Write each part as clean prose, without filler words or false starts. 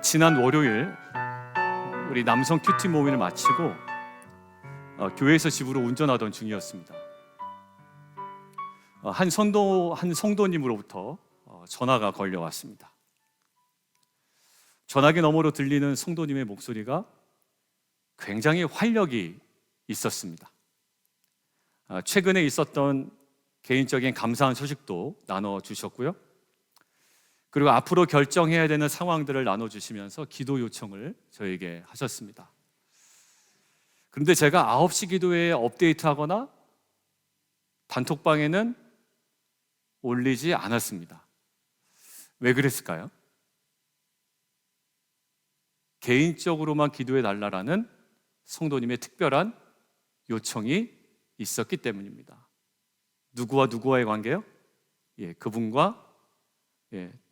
지난 월요일 우리 남성 큐티 모임을 마치고 교회에서 집으로 운전하던 중이었습니다. 한 성도님으로부터 전화가 걸려왔습니다. 전화기 너머로 들리는 성도님의 목소리가 굉장히 활력이 있었습니다. 최근에 있었던 개인적인 감사한 소식도 나눠주셨고요. 그리고 앞으로 결정해야 되는 상황들을 나눠주시면서 기도 요청을 저에게 하셨습니다. 그런데 제가 9시 기도회에 업데이트하거나 단톡방에는 올리지 않았습니다. 왜 그랬을까요? 개인적으로만 기도해 달라라는 성도님의 특별한 요청이 있었기 때문입니다. 누구와 누구와의 관계요? 그분과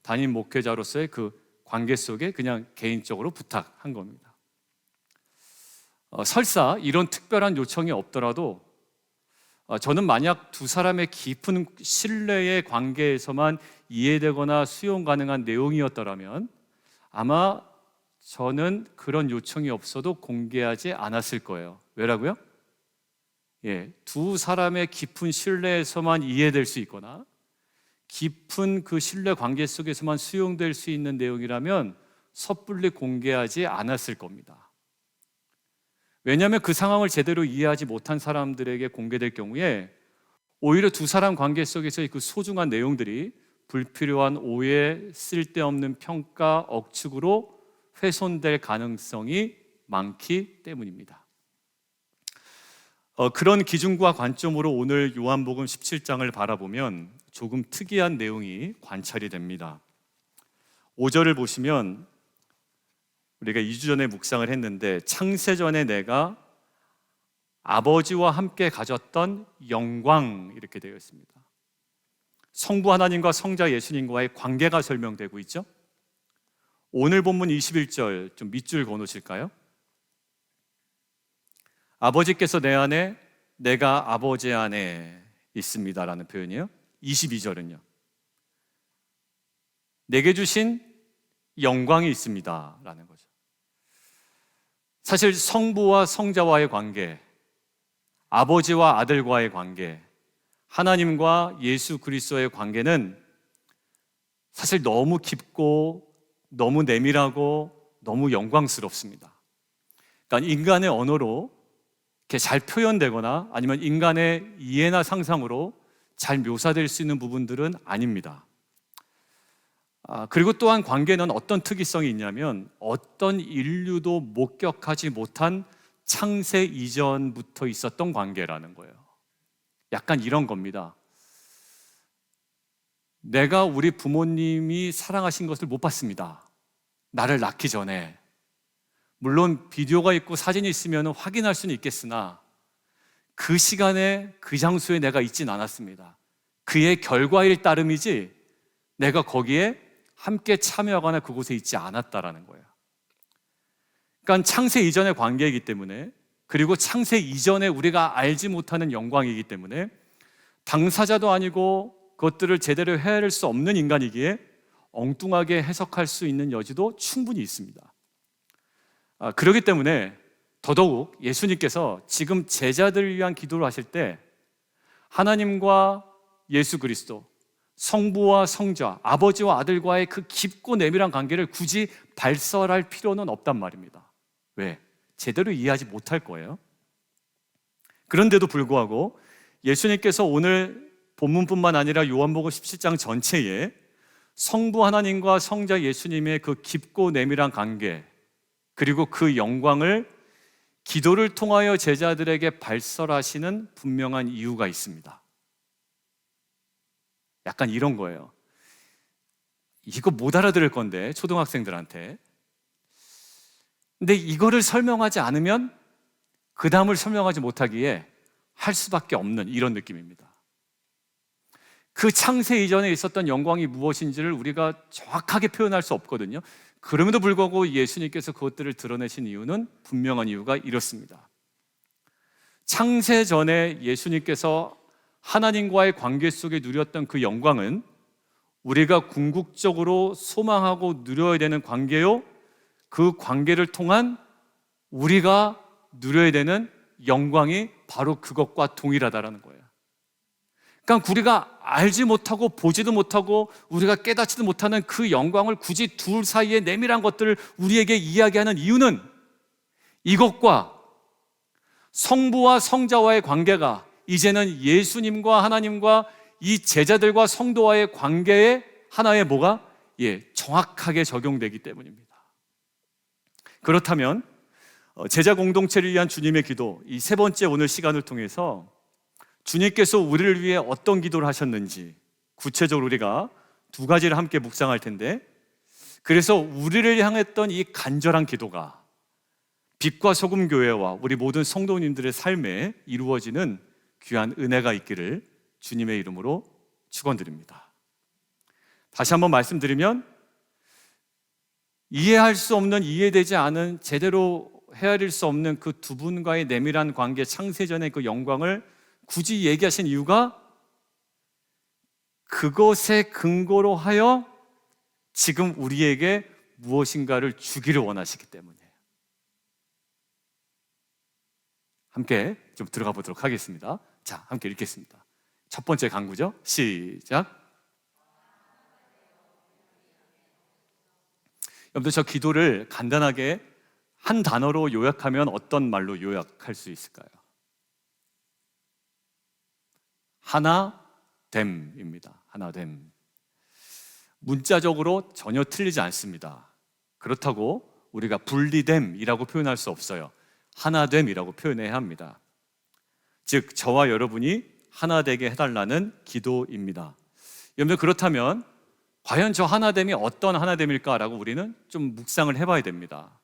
담임 목회자로서의 그 관계 속에 그냥 개인적으로 부탁한 겁니다. 설사 이런 특별한 요청이 없더라도 저는 만약 두 사람의 깊은 신뢰의 관계에서만 이해되거나 수용 가능한 내용이었더라면 아마 저는 그런 요청이 없어도 공개하지 않았을 거예요. 왜라고요? 두 사람의 깊은 신뢰에서만 이해될 수 있거나 깊은 그 신뢰 관계 속에서만 수용될 수 있는 내용이라면 섣불리 공개하지 않았을 겁니다. 왜냐하면 그 상황을 제대로 이해하지 못한 사람들에게 공개될 경우에 오히려 두 사람 관계 속에서의 그 소중한 내용들이 불필요한 오해, 쓸데없는 평가, 억측으로 훼손될 가능성이 많기 때문입니다. 그런 기준과 관점으로 오늘 요한복음 17장을 바라보면 조금 특이한 내용이 관찰이 됩니다. 5절을 보시면 우리가 2주 전에 묵상을 했는데 창세전에 내가 아버지와 함께 가졌던 영광 이렇게 되어 있습니다. 성부 하나님과 성자 예수님과의 관계가 설명되고 있죠. 오늘 본문 21절 좀 밑줄 그어놓으실까요? 아버지께서 내 안에 내가 아버지 안에 있습니다 라는 표현이에요. 22절은요 내게 주신 영광이 있습니다 라는 거죠. 사실 성부와 성자와의 관계, 아버지와 아들과의 관계, 하나님과 예수 그리스도의 관계는 사실 너무 깊고 너무 내밀하고 너무 영광스럽습니다. 그러니까 인간의 언어로 이렇게 잘 표현되거나 아니면 인간의 이해나 상상으로 잘 묘사될 수 있는 부분들은 아닙니다. 그리고 또한 관계는 어떤 특이성이 있냐면 어떤 인류도 목격하지 못한 창세 이전부터 있었던 관계라는 거예요. 약간 이런 겁니다. 내가 우리 부모님이 사랑하신 것을 못 봤습니다. 나를 낳기 전에. 물론 비디오가 있고 사진이 있으면 확인할 수는 있겠으나 그 시간에 그 장소에 내가 있진 않았습니다. 그의 결과일 따름이지 내가 거기에 함께 참여하거나 그곳에 있지 않았다라는 거예요. 그러니까 창세 이전의 관계이기 때문에 그리고 창세 이전에 우리가 알지 못하는 영광이기 때문에 당사자도 아니고 그것들을 제대로 헤아릴 수 없는 인간이기에 엉뚱하게 해석할 수 있는 여지도 충분히 있습니다. 그렇기 때문에 더더욱 예수님께서 지금 제자들을 위한 기도를 하실 때 하나님과 예수 그리스도, 성부와 성자, 아버지와 아들과의 그 깊고 내밀한 관계를 굳이 발설할 필요는 없단 말입니다. 왜? 제대로 이해하지 못할 거예요. 그런데도 불구하고 예수님께서 오늘 본문뿐만 아니라 요한복음 17장 전체에 성부 하나님과 성자 예수님의 그 깊고 내밀한 관계 그리고 그 영광을 기도를 통하여 제자들에게 발설하시는 분명한 이유가 있습니다. 약간 이런 거예요. 이거 못 알아들을 건데 초등학생들한테. 근데 이거를 설명하지 않으면 그 다음을 설명하지 못하기에 할 수밖에 없는 이런 느낌입니다. 그 창세 이전에 있었던 영광이 무엇인지를 우리가 정확하게 표현할 수 없거든요. 그럼에도 불구하고 예수님께서 그것들을 드러내신 이유는 분명한 이유가 이렇습니다. 창세 전에 예수님께서 하나님과의 관계 속에 누렸던 그 영광은 우리가 궁극적으로 소망하고 누려야 되는 관계요, 그 관계를 통한 우리가 누려야 되는 영광이 바로 그것과 동일하다라는 거예요. 그러니까 우리가 알지 못하고 보지도 못하고 우리가 깨닫지도 못하는 그 영광을 굳이 둘 사이의 내밀한 것들을 우리에게 이야기하는 이유는 이것과 성부와 성자와의 관계가 이제는 예수님과 하나님과 이 제자들과 성도와의 관계에 하나의 뭐가? 정확하게 적용되기 때문입니다. 그렇다면 제자 공동체를 위한 주님의 기도, 이 세 번째 오늘 시간을 통해서 주님께서 우리를 위해 어떤 기도를 하셨는지 구체적으로 우리가 두 가지를 함께 묵상할 텐데, 그래서 우리를 향했던 이 간절한 기도가 빛과 소금 교회와 우리 모든 성도님들의 삶에 이루어지는 귀한 은혜가 있기를 주님의 이름으로 축원드립니다. 다시 한번 말씀드리면, 이해할 수 없는, 이해되지 않은, 제대로 헤아릴 수 없는 그 두 분과의 내밀한 관계, 창세전의 그 영광을 굳이 얘기하신 이유가 그것의 근거로 하여 지금 우리에게 무엇인가를 주기를 원하시기 때문이에요. 함께 좀 들어가 보도록 하겠습니다. 자, 함께 읽겠습니다. 첫 번째 강구죠. 시작. 여러분들, 저 기도를 간단하게 한 단어로 요약하면 어떤 말로 요약할 수 있을까요? 하나됨입니다. 하나됨. 문자적으로 전혀 틀리지 않습니다. 그렇다고 우리가 분리됨이라고 표현할 수 없어요. 하나됨이라고 표현해야 합니다. 즉, 저와 여러분이 하나 되게 해달라는 기도입니다. 여러분, 그렇다면 과연 저 하나됨이 어떤 하나됨일까라고 우리는 좀 묵상을 해봐야 됩니다.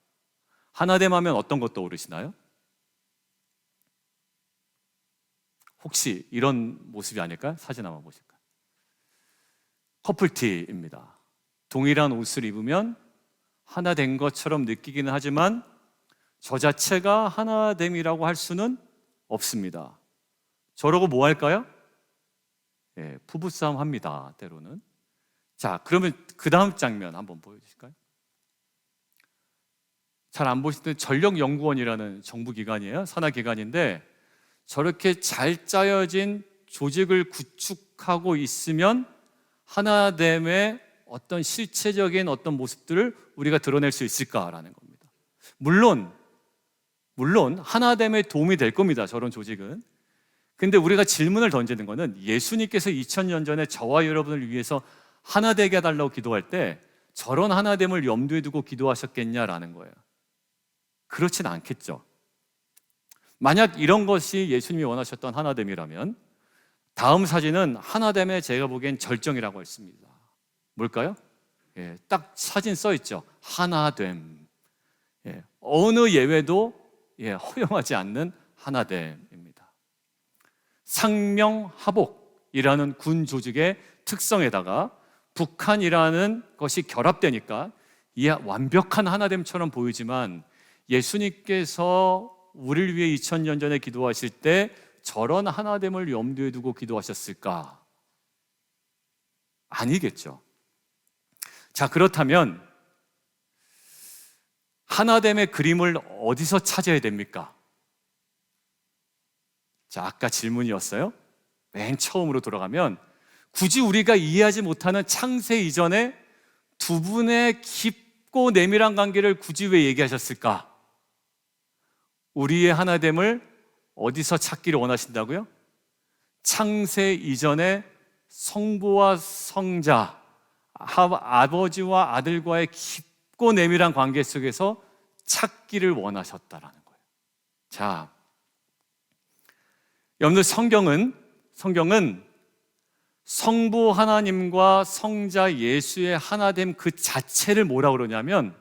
하나됨 하면 어떤 것 떠오르시나요? 혹시 이런 모습이 아닐까요? 사진 한번 보실까요? 커플티입니다. 동일한 옷을 입으면 하나 된 것처럼 느끼기는 하지만 저 자체가 하나됨이라고 할 수는 없습니다. 저러고 뭐 할까요? 부부싸움 합니다, 때로는. 자, 그러면 그 다음 장면 한번 보여주실까요? 잘 안 보실 때 전력연구원이라는 정부기관이에요. 산하기관인데 저렇게 잘 짜여진 조직을 구축하고 있으면 하나됨의 어떤 실체적인 어떤 모습들을 우리가 드러낼 수 있을까라는 겁니다. 물론 하나됨에 도움이 될 겁니다, 저런 조직은. 근데 우리가 질문을 던지는 거는 예수님께서 2000년 전에 저와 여러분을 위해서 하나 되게 해달라고 기도할 때 저런 하나됨을 염두에 두고 기도하셨겠냐라는 거예요. 그렇진 않겠죠. 만약 이런 것이 예수님이 원하셨던 하나됨이라면 다음 사진은 하나됨의 제가 보기엔 절정이라고 했습니다. 뭘까요? 딱 사진 써 있죠. 하나됨. 어느 예외도 허용하지 않는 하나됨입니다. 상명하복이라는 군 조직의 특성에다가 북한이라는 것이 결합되니까 이 완벽한 하나됨처럼 보이지만 예수님께서 우리를 위해 2000년 전에 기도하실 때 저런 하나됨을 염두에 두고 기도하셨을까? 아니겠죠. 자, 그렇다면 하나됨의 그림을 어디서 찾아야 됩니까? 자, 아까 질문이었어요. 맨 처음으로 돌아가면 굳이 우리가 이해하지 못하는 창세 이전에 두 분의 깊고 내밀한 관계를 굳이 왜 얘기하셨을까? 우리의 하나됨을 어디서 찾기를 원하신다고요? 창세 이전에 성부와 성자, 아버지와 아들과의 깊고 내밀한 관계 속에서 찾기를 원하셨다라는 거예요. 자, 여러분들, 성경은 성부 하나님과 성자 예수의 하나됨 그 자체를 뭐라고 그러냐면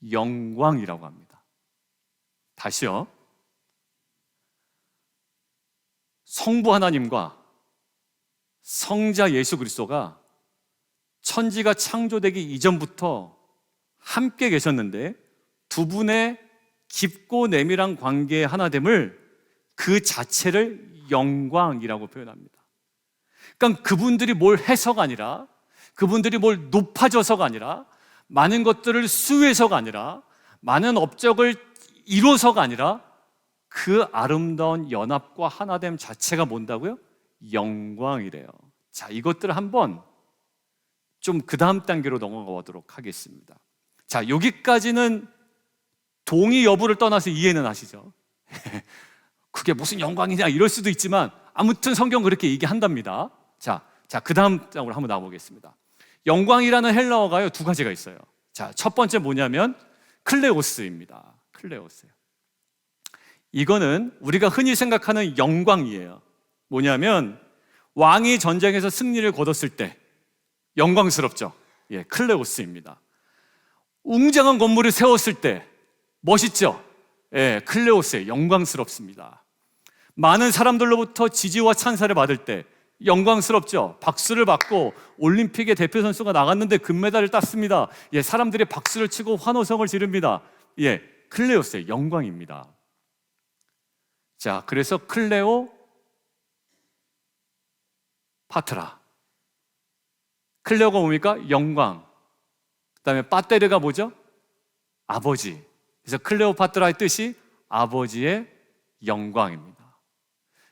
영광이라고 합니다. 다시요. 성부 하나님과 성자 예수 그리스도가 천지가 창조되기 이전부터 함께 계셨는데 두 분의 깊고 내밀한 관계의 하나됨을 그 자체를 영광이라고 표현합니다. 그러니까 그분들이 뭘 해서가 아니라, 그분들이 뭘 높아져서가 아니라 많은 것들을 수해서가 아니라, 많은 업적을 이루어서가 아니라 그 아름다운 연합과 하나됨 자체가 뭔다고요? 영광이래요. 자, 이것들을 한번 좀 그 다음 단계로 넘어가 보도록 하겠습니다. 자, 여기까지는 동의 여부를 떠나서 이해는 하시죠? 그게 무슨 영광이냐 이럴 수도 있지만 아무튼 성경 그렇게 얘기한답니다. 자, 그 다음 장으로 한번 나와보겠습니다. 영광이라는 헬라어가요, 두 가지가 있어요. 자, 첫 번째 뭐냐면 클레오스입니다. 클레오스. 이거는 우리가 흔히 생각하는 영광이에요. 뭐냐면 왕이 전쟁에서 승리를 거뒀을 때 영광스럽죠. 예, 클레오스입니다. 웅장한 건물을 세웠을 때 멋있죠. 예, 클레오스에 영광스럽습니다. 많은 사람들로부터 지지와 찬사를 받을 때 영광스럽죠. 박수를 받고 올림픽의 대표 선수가 나갔는데 금메달을 땄습니다. 예, 사람들이 박수를 치고 환호성을 지릅니다. 예, 클레오스의 영광입니다. 자, 그래서 클레오 파트라. 클레오가 뭡니까? 영광. 그 다음에 파테르가 뭐죠? 아버지. 그래서 클레오파트라의 뜻이 아버지의 영광입니다.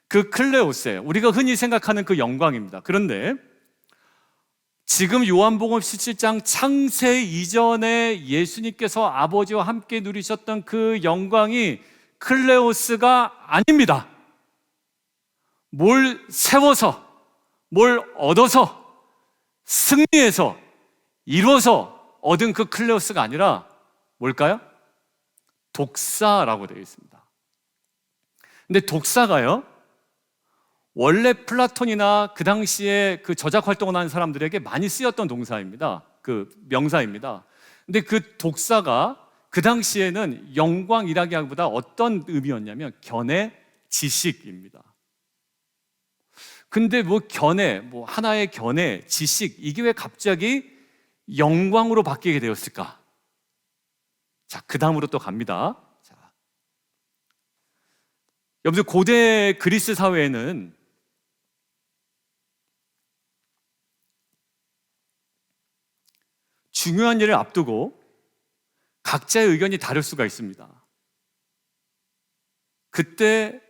그 클레오스에 우리가 흔히 생각하는 그 영광입니다. 그런데 지금 요한복음 17장 창세 이전에 예수님께서 아버지와 함께 누리셨던 그 영광이 클레오스가 아닙니다. 뭘 세워서, 뭘 얻어서, 승리해서, 이루어서 얻은 그 클레오스가 아니라 뭘까요? 독사라고 되어 있습니다. 근데 독사가요, 원래 플라톤이나 그 당시에 그 저작 활동을 하는 사람들에게 많이 쓰였던 동사입니다. 그 명사입니다. 근데 그 독사가 그 당시에는 영광이라기보다 어떤 의미였냐면 견해, 지식입니다. 근데 뭐 견해, 뭐 하나의 견해, 지식, 이게 왜 갑자기 영광으로 바뀌게 되었을까? 자, 그 다음으로 또 갑니다. 자, 여러분들 고대 그리스 사회에는 중요한 일을 앞두고 각자의 의견이 다를 수가 있습니다. 그때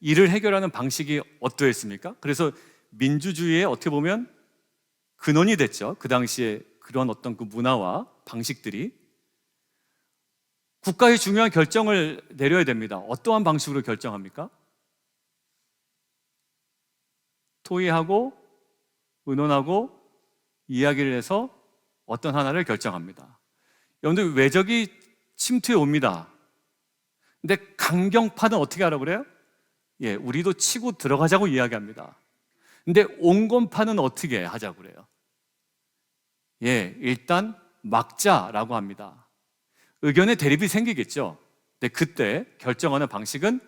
일을 해결하는 방식이 어떠했습니까? 그래서 민주주의에 어떻게 보면 근원이 됐죠. 그 당시에 그런 어떤 그 문화와 방식들이. 국가의 중요한 결정을 내려야 됩니다. 어떠한 방식으로 결정합니까? 토의하고 의논하고 이야기를 해서 어떤 하나를 결정합니다. 여러분들 외적이 침투해 옵니다. 근데 강경파는 어떻게 하라고 그래요? 예, 우리도 치고 들어가자고 이야기합니다. 근데 온건파는 어떻게 하자고 그래요? 예, 일단 막자라고 합니다. 의견의 대립이 생기겠죠. 근데 그때 결정하는 방식은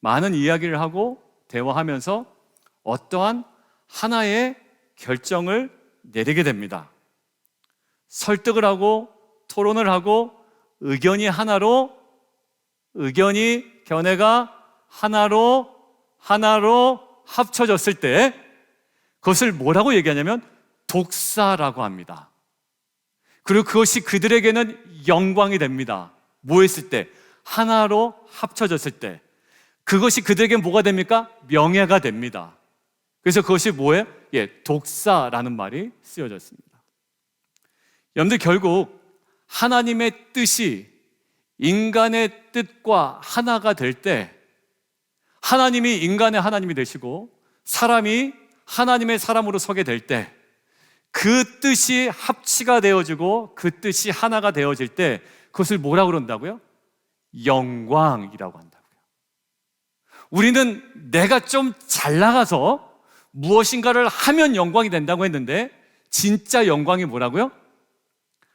많은 이야기를 하고 대화하면서 어떠한 하나의 결정을 내리게 됩니다. 설득을 하고 토론을 하고 의견이 하나로, 의견이 견해가 하나로 합쳐졌을 때 그것을 뭐라고 얘기하냐면 독사라고 합니다. 그리고 그것이 그들에게는 영광이 됩니다. 뭐 했을 때? 하나로 합쳐졌을 때. 그것이 그들에게 뭐가 됩니까? 명예가 됩니다. 그래서 그것이 뭐예요? 예, 독사라는 말이 쓰여졌습니다. 여러분들 결국 하나님의 뜻이 인간의 뜻과 하나가 될 때, 하나님이 인간의 하나님이 되시고 사람이 하나님의 사람으로 서게 될 때, 그 뜻이 합치가 되어지고 그 뜻이 하나가 되어질 때 그것을 뭐라고 그런다고요? 영광이라고 한다고요. 우리는 내가 좀 잘 나가서 무엇인가를 하면 영광이 된다고 했는데 진짜 영광이 뭐라고요?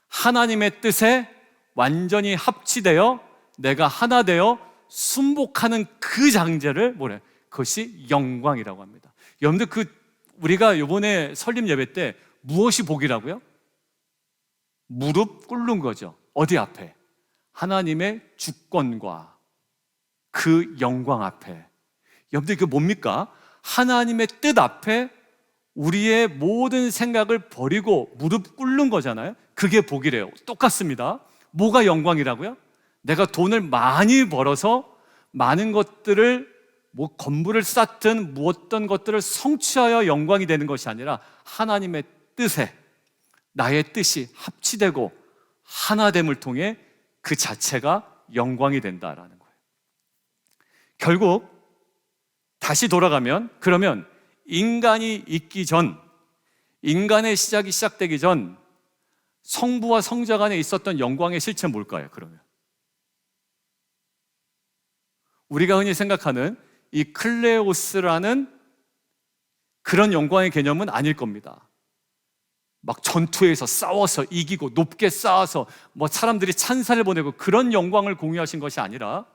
하나님의 뜻에 완전히 합치되어 내가 하나 되어 순복하는 그 장제를 뭐래? 그것이 영광이라고 합니다. 여러분들 우리가 이번에 설립 예배 때 무엇이 복이라고요? 무릎 꿇는 거죠. 어디 앞에? 하나님의 주권과 그 영광 앞에. 여러분들 그 뭡니까? 하나님의 뜻 앞에 우리의 모든 생각을 버리고 무릎 꿇는 거잖아요. 그게 복이래요. 똑같습니다. 뭐가 영광이라고요? 내가 돈을 많이 벌어서 많은 것들을 건물을 쌓든 어떤 것들을 성취하여 영광이 되는 것이 아니라 하나님의 뜻에 나의 뜻이 합치되고 하나됨을 통해 그 자체가 영광이 된다라는 거예요. 결국 다시 돌아가면, 그러면 인간이 있기 전, 인간의 시작이 시작되기 전 성부와 성자 간에 있었던 영광의 실체는 뭘까요? 그러면 우리가 흔히 생각하는 이 클레오스라는 그런 영광의 개념은 아닐 겁니다. 막 전투에서 싸워서 이기고 높게 쌓아서 사람들이 찬사를 보내고 그런 영광을 공유하신 것이 아니라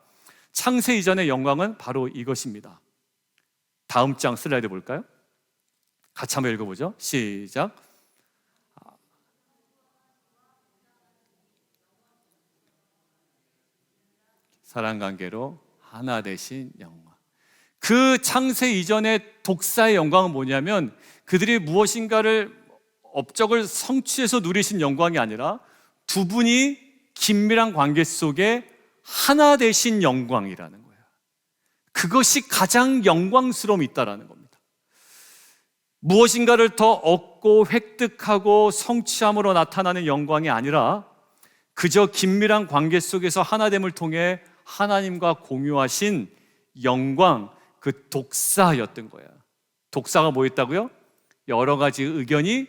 창세 이전의 영광은 바로 이것입니다. 다음 장 슬라이드 볼까요? 같이 한번 읽어보죠. 시작. 사랑관계로 하나 되신 영광. 그 창세 이전의 독사의 영광은 뭐냐면 그들이 무엇인가를 업적을 성취해서 누리신 영광이 아니라 두 분이 긴밀한 관계 속에 하나 되신 영광이라는 거예요. 그것이 가장 영광스러움이 있다라는 겁니다. 무엇인가를 더 얻고 획득하고 성취함으로 나타나는 영광이 아니라 그저 긴밀한 관계 속에서 하나됨을 통해 하나님과 공유하신 영광, 그 독사였던 거예요. 독사가 뭐였다고요? 여러 가지 의견이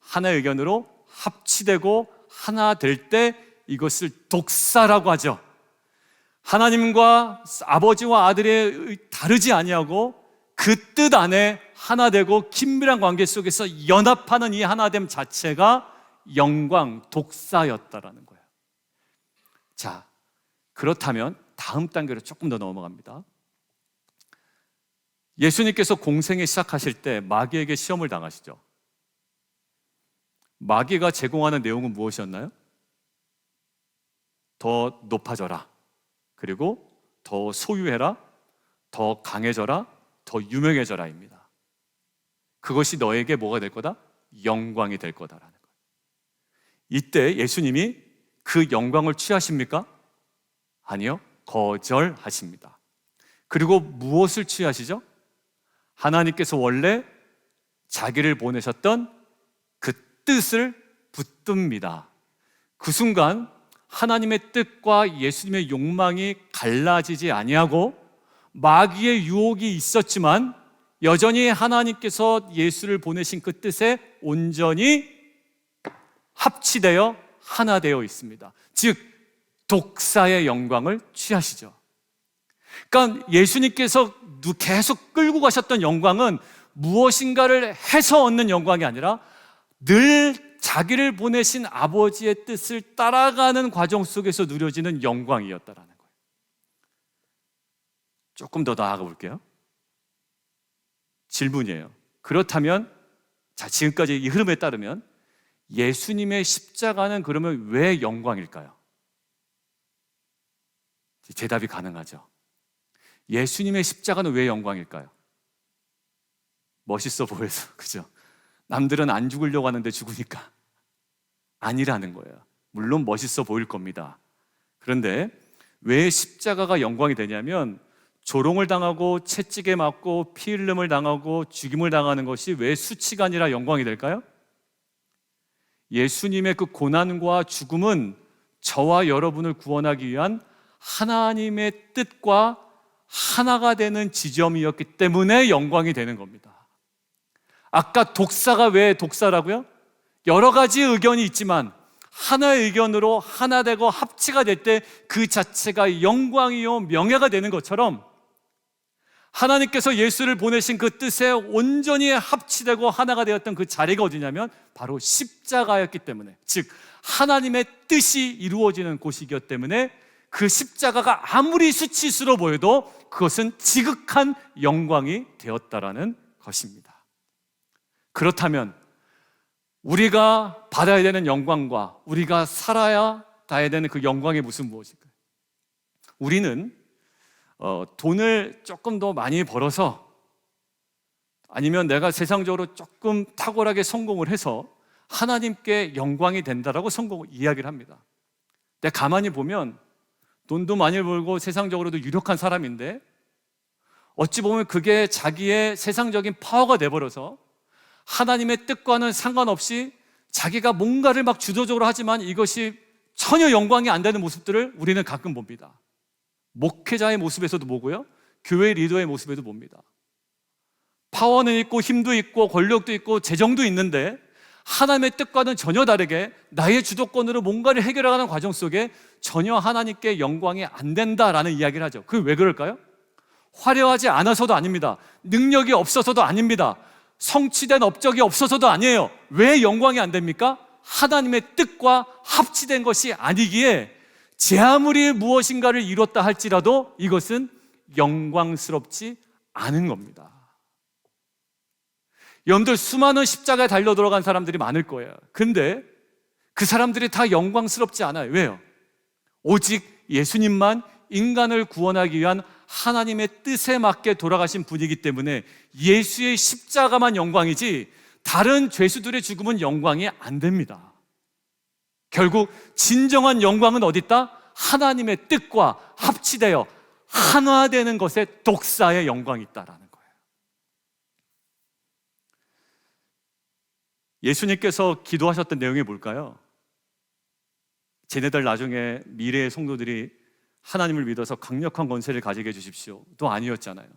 하나의 의견으로 합치되고 하나 될 때 이것을 독사라고 하죠. 하나님과 아버지와 아들의 다르지 아니하고 그 뜻 안에 하나 되고 긴밀한 관계 속에서 연합하는 이 하나됨 자체가 영광, 독사였다라는 거예요. 자, 그렇다면 다음 단계로 조금 더 넘어갑니다. 예수님께서 공생에 시작하실 때 마귀에게 시험을 당하시죠. 마귀가 제공하는 내용은 무엇이었나요? 더 높아져라, 그리고 더 소유해라, 더 강해져라, 더 유명해져라입니다. 그것이 너에게 뭐가 될 거다? 영광이 될 거다라는 거예요. 이때 예수님이 그 영광을 취하십니까? 아니요, 거절하십니다. 그리고 무엇을 취하시죠? 하나님께서 원래 자기를 보내셨던 그 뜻을 붙듭니다. 그 순간 하나님의 뜻과 예수님의 욕망이 갈라지지 아니하고 마귀의 유혹이 있었지만 여전히 하나님께서 예수를 보내신 그 뜻에 온전히 합치되어 하나 되어 있습니다. 즉 독사의 영광을 취하시죠. 그러니까 예수님께서 계속 끌고 가셨던 영광은 무엇인가를 해서 얻는 영광이 아니라 늘 자기를 보내신 아버지의 뜻을 따라가는 과정 속에서 누려지는 영광이었다라는 거예요. 조금 더 나아가 볼게요. 질문이에요. 그렇다면 지금까지 이 흐름에 따르면 예수님의 십자가는 그러면 왜 영광일까요? 대답이 가능하죠. 예수님의 십자가는 왜 영광일까요? 멋있어 보여서, 그죠? 남들은 안 죽으려고 하는데 죽으니까. 아니라는 거예요. 물론 멋있어 보일 겁니다. 그런데 왜 십자가가 영광이 되냐면 조롱을 당하고 채찍에 맞고 피 흘림을 당하고 죽임을 당하는 것이 왜 수치가 아니라 영광이 될까요? 예수님의 그 고난과 죽음은 저와 여러분을 구원하기 위한 하나님의 뜻과 하나가 되는 지점이었기 때문에 영광이 되는 겁니다. 아까 독사가 왜 독사라고요? 여러 가지 의견이 있지만 하나의 의견으로 하나 되고 합치가 될 때 그 자체가 영광이요 명예가 되는 것처럼 하나님께서 예수를 보내신 그 뜻에 온전히 합치되고 하나가 되었던 그 자리가 어디냐면 바로 십자가였기 때문에, 즉 하나님의 뜻이 이루어지는 곳이기 때문에 그 십자가가 아무리 수치스러워 보여도 그것은 지극한 영광이 되었다라는 것입니다. 그렇다면 우리가 받아야 되는 영광과 우리가 살아야 닿아야 되는 그 영광이 무엇일까요? 우리는 돈을 조금 더 많이 벌어서 아니면 내가 세상적으로 조금 탁월하게 성공을 해서 하나님께 영광이 된다라고 성경 이야기를 합니다. 근데 가만히 보면 돈도 많이 벌고 세상적으로도 유력한 사람인데 어찌 보면 그게 자기의 세상적인 파워가 돼버려서 하나님의 뜻과는 상관없이 자기가 뭔가를 막 주도적으로 하지만 이것이 전혀 영광이 안 되는 모습들을 우리는 가끔 봅니다. 목회자의 모습에서도 보고요, 교회 리더의 모습에도 봅니다. 파워는 있고 힘도 있고 권력도 있고 재정도 있는데 하나님의 뜻과는 전혀 다르게 나의 주도권으로 뭔가를 해결하는 과정 속에 전혀 하나님께 영광이 안 된다라는 이야기를 하죠. 그게 왜 그럴까요? 화려하지 않아서도 아닙니다. 능력이 없어서도 아닙니다. 성취된 업적이 없어서도 아니에요. 왜 영광이 안 됩니까? 하나님의 뜻과 합치된 것이 아니기에 제 아무리 무엇인가를 이뤘다 할지라도 이것은 영광스럽지 않은 겁니다. 여러분들 수많은 십자가에 달려 들어간 사람들이 많을 거예요. 근데 그 사람들이 다 영광스럽지 않아요. 왜요? 오직 예수님만 인간을 구원하기 위한 하나님의 뜻에 맞게 돌아가신 분이기 때문에 예수의 십자가만 영광이지 다른 죄수들의 죽음은 영광이 안 됩니다. 결국 진정한 영광은 어디 있다? 하나님의 뜻과 합치되어 하나되는 것에 독사의 영광이 있다라는 거예요. 예수님께서 기도하셨던 내용이 뭘까요? 쟤네들 나중에 미래의 성도들이 하나님을 믿어서 강력한 권세를 가지게 해주십시오 도 아니었잖아요.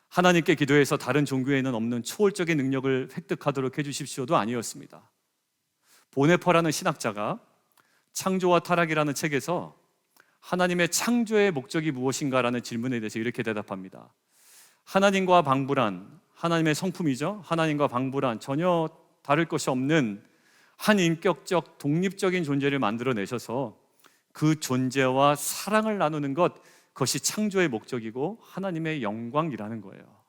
하나님께 기도해서 다른 종교에는 없는 초월적인 능력을 획득하도록 해주십시오도 아니었습니다. 보네퍼라는 신학자가 창조와 타락이라는 책에서 하나님의 창조의 목적이 무엇인가라는 질문에 대해서 이렇게 대답합니다. 하나님과 방불한, 하나님의 성품이죠. 하나님과 방불한 전혀 다를 것이 없는 한 인격적 독립적인 존재를 만들어내셔서 그 존재와 사랑을 나누는 것, 그것이 창조의 목적이고 하나님의 영광이라는 거예요.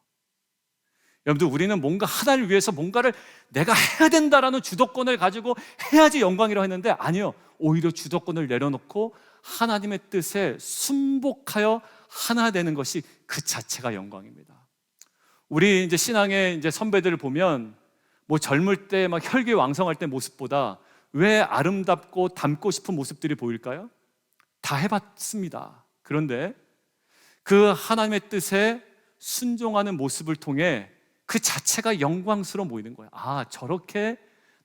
여러분들, 우리는 뭔가 하나를 위해서 뭔가를 내가 해야 된다라는 주도권을 가지고 해야지 영광이라고 했는데 아니요, 오히려 주도권을 내려놓고 하나님의 뜻에 순복하여 하나 되는 것이 그 자체가 영광입니다. 우리 이제 신앙의 이제 선배들을 보면 뭐 젊을 때 막 혈기왕성할 때 모습보다 왜 아름답고 닮고 싶은 모습들이 보일까요? 다 해봤습니다. 그런데 그 하나님의 뜻에 순종하는 모습을 통해 그 자체가 영광스러워 보이는 거예요. 아, 저렇게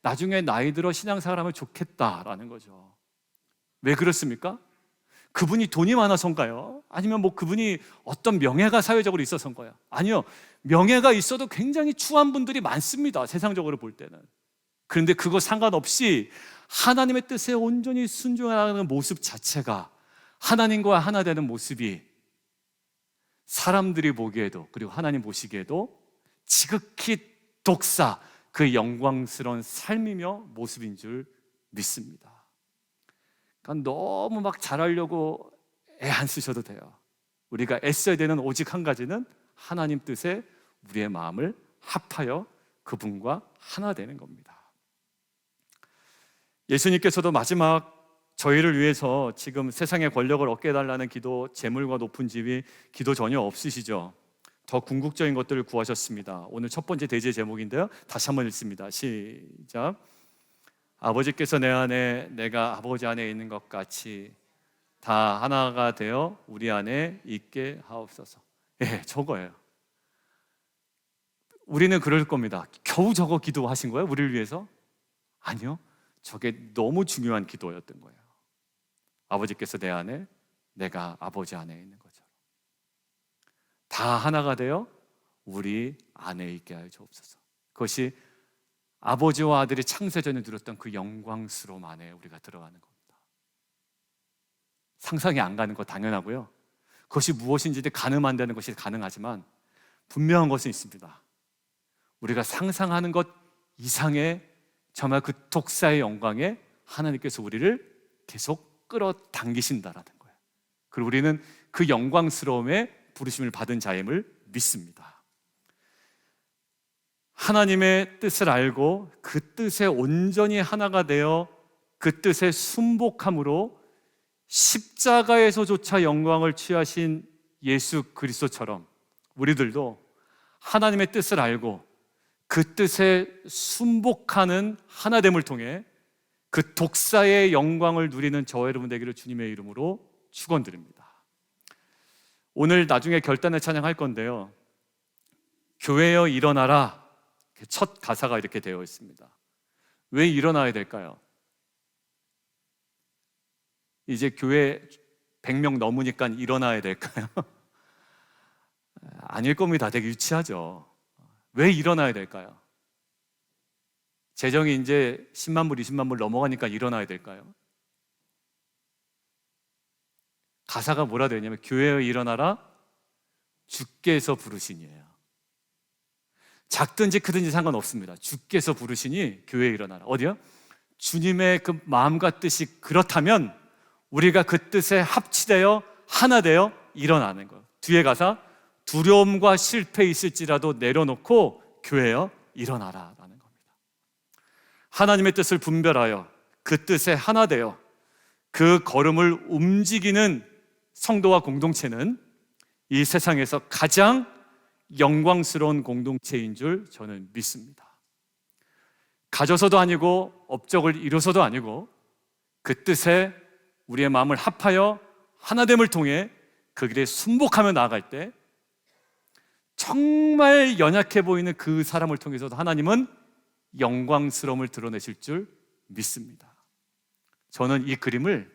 나중에 나이 들어 신앙생활하면 좋겠다라는 거죠. 왜 그렇습니까? 그분이 돈이 많아서인가요? 아니면 뭐 그분이 어떤 명예가 사회적으로 있어서인가요? 아니요, 명예가 있어도 굉장히 추한 분들이 많습니다, 세상적으로 볼 때는. 그런데 그거 상관없이 하나님의 뜻에 온전히 순종하는 모습 자체가, 하나님과 하나 되는 모습이 사람들이 보기에도, 그리고 하나님 보시기에도 지극히 독사, 그 영광스러운 삶이며 모습인 줄 믿습니다. 그러니까 너무 막 잘하려고 애 안 쓰셔도 돼요. 우리가 애써야 되는 오직 한 가지는 하나님 뜻에 우리의 마음을 합하여 그분과 하나 되는 겁니다. 예수님께서도 마지막 저희를 위해서 지금 세상의 권력을 얻게 해달라는 기도, 재물과 높은 집이 기도 전혀 없으시죠? 더 궁극적인 것들을 구하셨습니다. 오늘 첫 번째 대지의 제목인데요, 다시 한번 읽습니다. 시작. 아버지께서 내 안에, 내가 아버지 안에 있는 것 같이 다 하나가 되어 우리 안에 있게 하옵소서. 예, 저거예요. 우리는 그럴 겁니다. 겨우 저거 기도하신 거예요? 우리를 위해서? 아니요, 저게 너무 중요한 기도였던 거예요. 아버지께서 내 안에, 내가 아버지 안에 있는 것처럼 다 하나가 되어 우리 안에 있게 하여 주옵소서. 그것이 아버지와 아들이 창세전에 누렸던 그 영광스러움 안에 우리가 들어가는 겁니다. 상상이 안 가는 거 당연하고요, 그것이 무엇인지 가늠 안 되는 것이 가능하지만 분명한 것은 있습니다. 우리가 상상하는 것 이상의 정말 그 독사의 영광에 하나님께서 우리를 계속 끌어당기신다라는 거예요. 그리고 우리는 그 영광스러움에 부르심을 받은 자임을 믿습니다. 하나님의 뜻을 알고 그 뜻에 온전히 하나가 되어 그 뜻에 순복함으로 십자가에서조차 영광을 취하신 예수 그리스도처럼 우리들도 하나님의 뜻을 알고 그 뜻에 순복하는 하나됨을 통해 그 독사의 영광을 누리는 저와 여러분 되기를 주님의 이름으로 축원드립니다. 오늘 나중에 결단의 찬양할 건데요, 교회여 일어나라, 첫 가사가 이렇게 되어 있습니다. 왜 일어나야 될까요? 이제 교회 100명 넘으니까 일어나야 될까요? 아닐 겁니다. 되게 유치하죠. 왜 일어나야 될까요? 재정이 이제 10만 불, 20만 불 넘어가니까 일어나야 될까요? 가사가 뭐라 되어 있냐면 교회여 일어나라 주께서 부르시니예요. 작든지 크든지 상관없습니다. 주께서 부르시니 교회에 일어나라. 어디요? 주님의 그 마음과 뜻이 그렇다면 우리가 그 뜻에 합치되어 하나 되어 일어나는 거예요. 뒤에 가사 두려움과 실패 있을지라도 내려놓고 교회여 일어나라 라는 겁니다. 하나님의 뜻을 분별하여 그 뜻에 하나 되어 그 걸음을 움직이는 성도와 공동체는 이 세상에서 가장 영광스러운 공동체인 줄 저는 믿습니다. 가져서도 아니고 업적을 이뤄서도 아니고 그 뜻에 우리의 마음을 합하여 하나됨을 통해 그 길에 순복하며 나아갈 때 정말 연약해 보이는 그 사람을 통해서도 하나님은 영광스러움을 드러내실 줄 믿습니다. 저는 이 그림을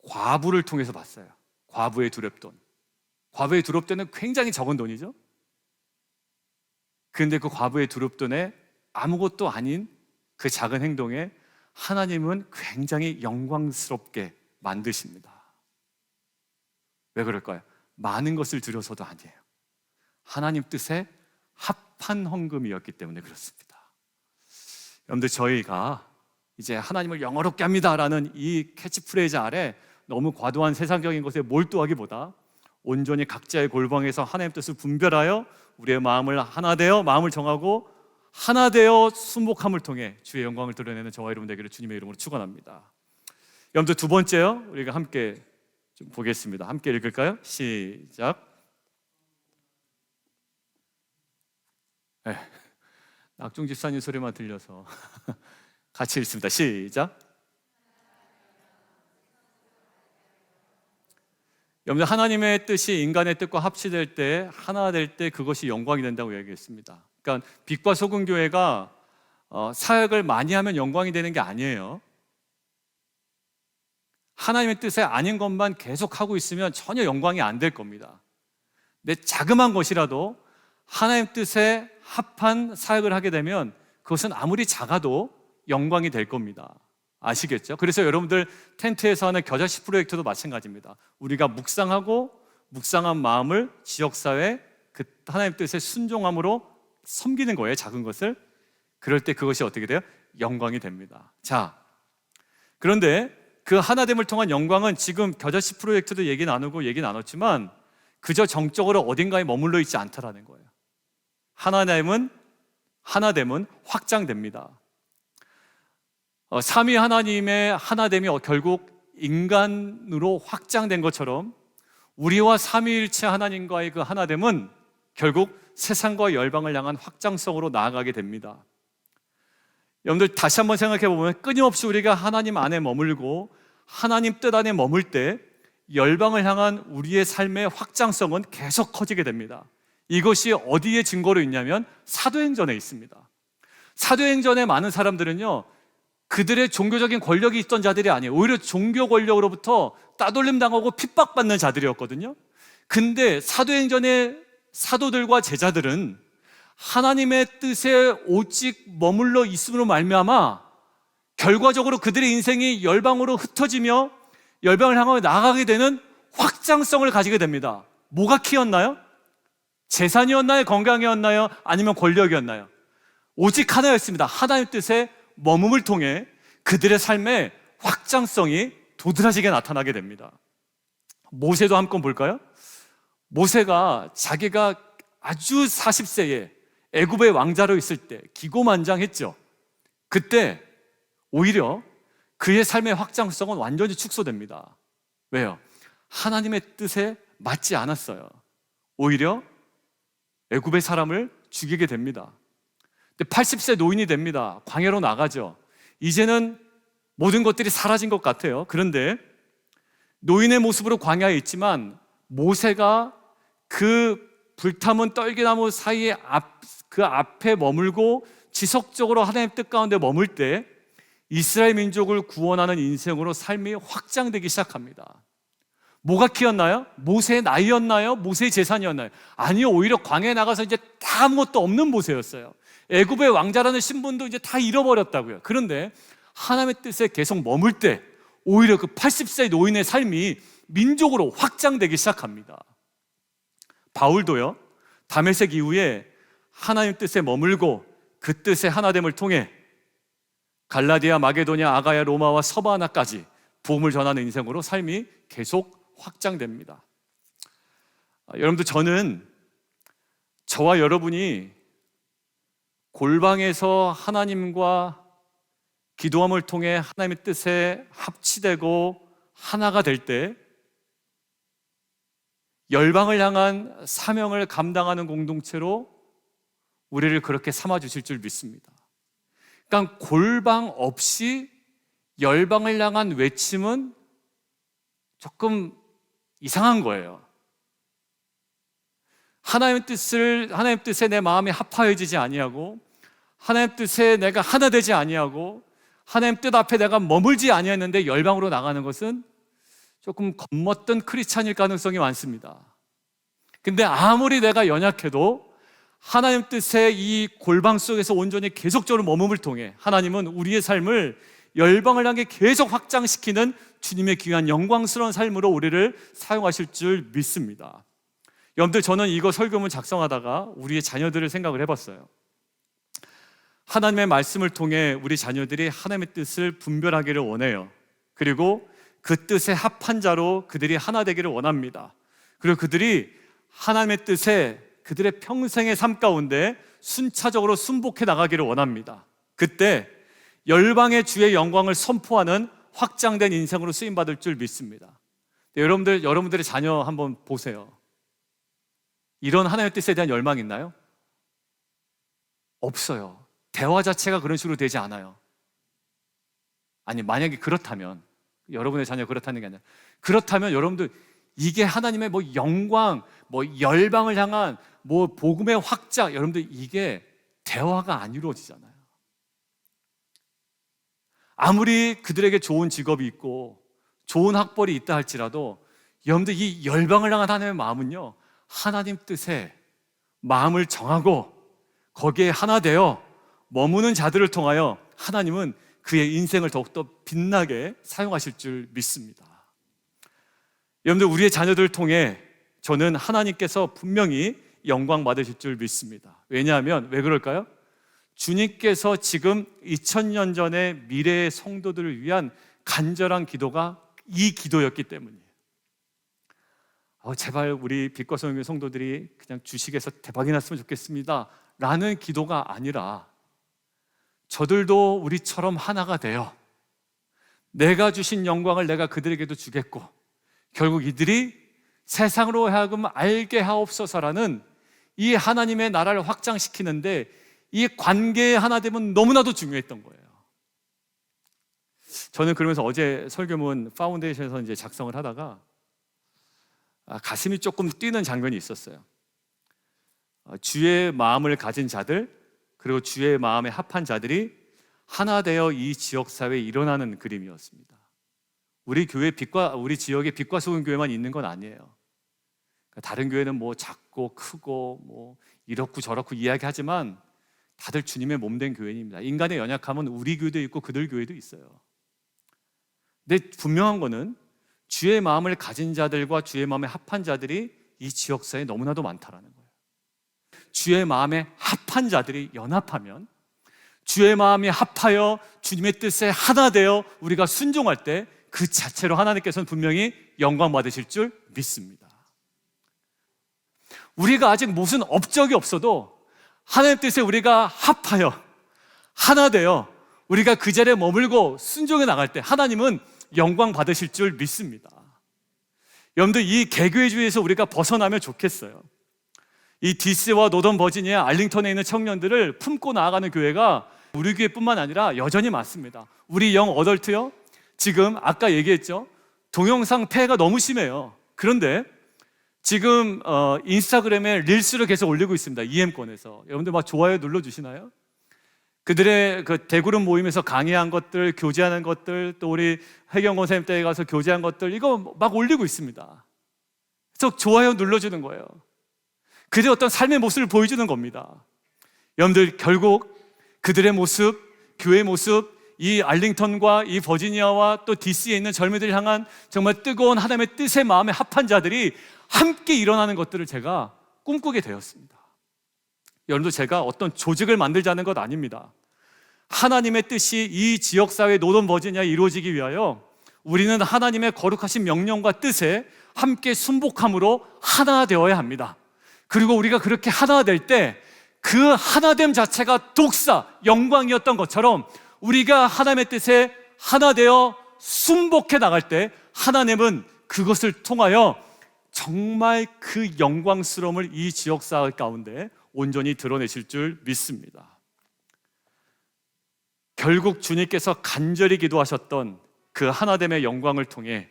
과부를 통해서 봤어요. 과부의 두렵돈. 과부의 두렵돈은 굉장히 적은 돈이죠. 그런데 그 과부의 두렵돈에 아무것도 아닌 그 작은 행동에 하나님은 굉장히 영광스럽게 만드십니다. 왜 그럴까요? 많은 것을 들여서도 아니에요. 하나님 뜻에 합한 헌금이었기 때문에 그렇습니다. 여러분들, 저희가 이제 하나님을 영어롭게 합니다라는 이 캐치프레이즈 아래 너무 과도한 세상적인 것에 몰두하기보다 온전히 각자의 골방에서 하나님 뜻을 분별하여 우리의 마음을 하나 되어 마음을 정하고 하나 되어 순복함을 통해 주의 영광을 드러내는 저와 여러분 되기를 주님의 이름으로 축원합니다. 여러분들, 두 번째요, 우리가 함께 좀 보겠습니다. 함께 읽을까요? 시작. 네, 낙중 집사님 소리만 들려서 같이 읽습니다. 시작. 여러분들, 하나님의 뜻이 인간의 뜻과 합치될 때, 하나 될 때 그것이 영광이 된다고 얘기했습니다. 그러니까 빛과 소금 교회가 사역을 많이 하면 영광이 되는 게 아니에요. 하나님의 뜻에 아닌 것만 계속 하고 있으면 전혀 영광이 안 될 겁니다. 근데 자그마한 것이라도 하나님 뜻에 합한 사역을 하게 되면 그것은 아무리 작아도 영광이 될 겁니다. 아시겠죠? 그래서 여러분들 텐트에서 하는 겨자씨 프로젝트도 마찬가지입니다. 우리가 묵상한 마음을 지역사회 그 하나님 뜻에 순종함으로 섬기는 거예요. 작은 것을. 그럴 때 그것이 어떻게 돼요? 영광이 됩니다. 자, 그런데 그 하나됨을 통한 영광은 지금 겨자씨 프로젝트도 얘기 나눴지만 그저 정적으로 어딘가에 머물러 있지 않다라는 거예요. 하나됨은 확장됩니다. 삼위 하나님의 하나됨이 결국 인간으로 확장된 것처럼 우리와 삼위일체 하나님과의 그 하나됨은 결국 세상과 열방을 향한 확장성으로 나아가게 됩니다. 여러분들, 다시 한번 생각해 보면 끊임없이 우리가 하나님 안에 머물고 하나님 뜻 안에 머물 때 열방을 향한 우리의 삶의 확장성은 계속 커지게 됩니다. 이것이 어디에 증거로 있냐면 사도행전에 있습니다. 사도행전에 많은 사람들은요, 그들의 종교적인 권력이 있던 자들이 아니에요. 오히려 종교 권력으로부터 따돌림 당하고 핍박받는 자들이었거든요. 근데 사도행전의 사도들과 제자들은 하나님의 뜻에 오직 머물러 있음으로 말미암아 결과적으로 그들의 인생이 열방으로 흩어지며 열방을 향하여 나아가게 되는 확장성을 가지게 됩니다. 뭐가 키였나요? 재산이었나요? 건강이었나요? 아니면 권력이었나요? 오직 하나였습니다. 하나님의 뜻에 머금을 통해 그들의 삶의 확장성이 도드라지게 나타나게 됩니다. 모세도 한번 볼까요? 모세가 자기가 아주 40세에 애굽의 왕자로 있을 때 기고만장했죠. 그때 오히려 그의 삶의 확장성은 완전히 축소됩니다. 왜요? 하나님의 뜻에 맞지 않았어요. 오히려 애굽의 사람을 죽이게 됩니다. 근데 80세 노인이 됩니다. 광야로 나가죠. 이제는 모든 것들이 사라진 것 같아요. 그런데 노인의 모습으로 광야에 있지만 모세가 그 불타문 떨기나무 사이에 그 앞에 머물고 지속적으로 하나님 뜻 가운데 머물 때 이스라엘 민족을 구원하는 인생으로 삶이 확장되기 시작합니다. 뭐가 키였나요? 모세의 나이였나요? 모세의 재산이었나요? 아니요, 오히려 광야에 나가서 이제 다 아무것도 없는 모세였어요. 애굽의 왕자라는 신분도 이제 다 잃어버렸다고요. 그런데 하나님의 뜻에 계속 머물 때 오히려 그 80세 노인의 삶이 민족으로 확장되기 시작합니다. 바울도요, 다메섹 이후에 하나님 뜻에 머물고 그 뜻의 하나됨을 통해 갈라디아, 마게도냐, 아가야, 로마와 서바나까지 복음을 전하는 인생으로 삶이 계속 확장됩니다. 여러분들, 저는 저와 여러분이 골방에서 하나님과 기도함을 통해 하나님의 뜻에 합치되고 하나가 될 때 열방을 향한 사명을 감당하는 공동체로 우리를 그렇게 삼아 주실 줄 믿습니다. 그러니까 골방 없이 열방을 향한 외침은 조금 이상한 거예요. 하나님 뜻에 내 마음이 합하여지지 아니하고 하나님 뜻에 내가 하나 되지 아니하고 하나님 뜻 앞에 내가 머물지 아니했는데 열방으로 나가는 것은 조금 겉멋든 크리스찬일 가능성이 많습니다. 근데 아무리 내가 연약해도 하나님 뜻의 이 골방 속에서 온전히 계속적으로 머금을 통해 하나님은 우리의 삶을 열방을 향해 계속 확장시키는 주님의 귀한 영광스러운 삶으로 우리를 사용하실 줄 믿습니다. 여러분들, 저는 이거 설교문 작성하다가 우리의 자녀들을 생각을 해봤어요. 하나님의 말씀을 통해 우리 자녀들이 하나님의 뜻을 분별하기를 원해요. 그리고 그 뜻에 합한 자로 그들이 하나 되기를 원합니다. 그리고 그들이 하나님의 뜻에 그들의 평생의 삶 가운데 순차적으로 순복해 나가기를 원합니다. 그때 열방의 주의 영광을 선포하는 확장된 인생으로 쓰임받을 줄 믿습니다. 여러분들의 자녀 한번 보세요. 이런 하나님의 뜻에 대한 열망이 있나요? 없어요. 대화 자체가 그런 식으로 되지 않아요. 아니, 만약에 그렇다면, 여러분의 자녀가 그렇다는 게 아니라, 그렇다면 여러분들 이게 하나님의 영광, 열방을 향한 복음의 확장, 여러분들 이게 대화가 안 이루어지잖아요. 아무리 그들에게 좋은 직업이 있고 좋은 학벌이 있다 할지라도 여러분들 이 열방을 향한 하나님의 마음은요, 하나님 뜻에 마음을 정하고 거기에 하나 되어 머무는 자들을 통하여 하나님은 그의 인생을 더욱더 빛나게 사용하실 줄 믿습니다. 여러분들, 우리의 자녀들을 통해 저는 하나님께서 분명히 영광 받으실 줄 믿습니다. 왜냐하면, 왜 그럴까요? 주님께서 지금 2000년 전의 미래의 성도들을 위한 간절한 기도가 이 기도였기 때문이에요. 제발 우리 빛과 소명의 성도들이 그냥 주식에서 대박이 났으면 좋겠습니다 라는 기도가 아니라, 저들도 우리처럼 하나가 되어 내가 주신 영광을 내가 그들에게도 주겠고 결국 이들이 세상으로 하여금 알게 하옵소서라는 이 하나님의 나라를 확장시키는데 이 관계의 하나됨은 너무나도 중요했던 거예요. 저는 그러면서 어제 설교문 파운데이션에서 이제 작성을 하다가 가슴이 조금 뛰는 장면이 있었어요. 주의 마음을 가진 자들, 그리고 주의 마음에 합한 자들이 하나 되어 이 지역사회에 일어나는 그림이었습니다. 우리 지역에 빛과 소금 교회만 있는 건 아니에요. 다른 교회는 작고 크고 이렇고 저렇고 이야기하지만 다들 주님의 몸된 교회입니다. 인간의 연약함은 우리 교회도 있고 그들 교회도 있어요. 근데 분명한 거는 주의 마음을 가진 자들과 주의 마음에 합한 자들이 이 지역사회에 너무나도 많다라는 거예요. 주의 마음에 합한 자들이 연합하면, 주의 마음이 합하여 주님의 뜻에 하나 되어 우리가 순종할 때 그 자체로 하나님께서는 분명히 영광 받으실 줄 믿습니다. 우리가 아직 무슨 업적이 없어도 하나님 뜻에 우리가 합하여 하나 되어 우리가 그 자리에 머물고 순종해 나갈 때 하나님은 영광 받으실 줄 믿습니다. 여러분들, 이 개교회주의에서 우리가 벗어나면 좋겠어요. 이 디스와 노던 버지니아 알링턴에 있는 청년들을 품고 나아가는 교회가 우리 교회뿐만 아니라 여전히 많습니다. 우리 영 어덜트요, 지금 아까 얘기했죠, 동영상 폐해가 너무 심해요. 그런데 지금 인스타그램에 릴스를 계속 올리고 있습니다. EM권에서. 여러분들 막 좋아요 눌러주시나요? 그들의 그 대그룹 모임에서 강의한 것들, 교제하는 것들, 또 우리 해경 권사님 댁에 가서 교제한 것들, 이거 막 올리고 있습니다. 그래서 좋아요 눌러주는 거예요. 그들의 어떤 삶의 모습을 보여주는 겁니다. 여러분들, 결국 그들의 모습, 교회의 모습, 이 알링턴과 이 버지니아와 또 DC에 있는 젊은이들을 향한 정말 뜨거운 하나님의 뜻의 마음에 합한 자들이 함께 일어나는 것들을 제가 꿈꾸게 되었습니다. 여러분도 제가 어떤 조직을 만들자는 것 아닙니다. 하나님의 뜻이 이 지역사회 노던 버지니아에 이루어지기 위하여 우리는 하나님의 거룩하신 명령과 뜻에 함께 순복함으로 하나 되어야 합니다. 그리고 우리가 그렇게 하나 될 때 그 하나됨 자체가 독사, 영광이었던 것처럼 우리가 하나님의 뜻에 하나 되어 순복해 나갈 때 하나님은 그것을 통하여 정말 그 영광스러움을 이 지역사회 가운데 온전히 드러내실 줄 믿습니다. 결국 주님께서 간절히 기도하셨던 그 하나됨의 영광을 통해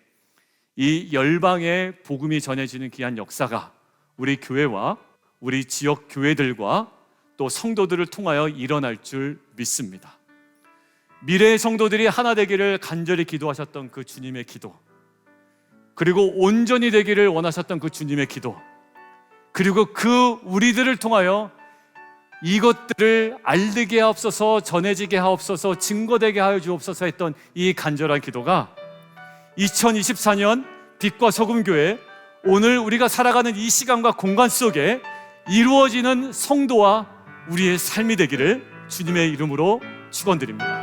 이 열방의 복음이 전해지는 귀한 역사가 우리 교회와 우리 지역 교회들과 또 성도들을 통하여 일어날 줄 믿습니다. 미래의 성도들이 하나 되기를 간절히 기도하셨던 그 주님의 기도, 그리고 온전히 되기를 원하셨던 그 주님의 기도, 그리고 그 우리들을 통하여 이것들을 알리게 하옵소서, 전해지게 하옵소서, 증거되게 하여 주옵소서 했던 이 간절한 기도가 2024년 빛과 소금 교회, 오늘 우리가 살아가는 이 시간과 공간 속에 이루어지는 성도와 우리의 삶이 되기를 주님의 이름으로 축원드립니다.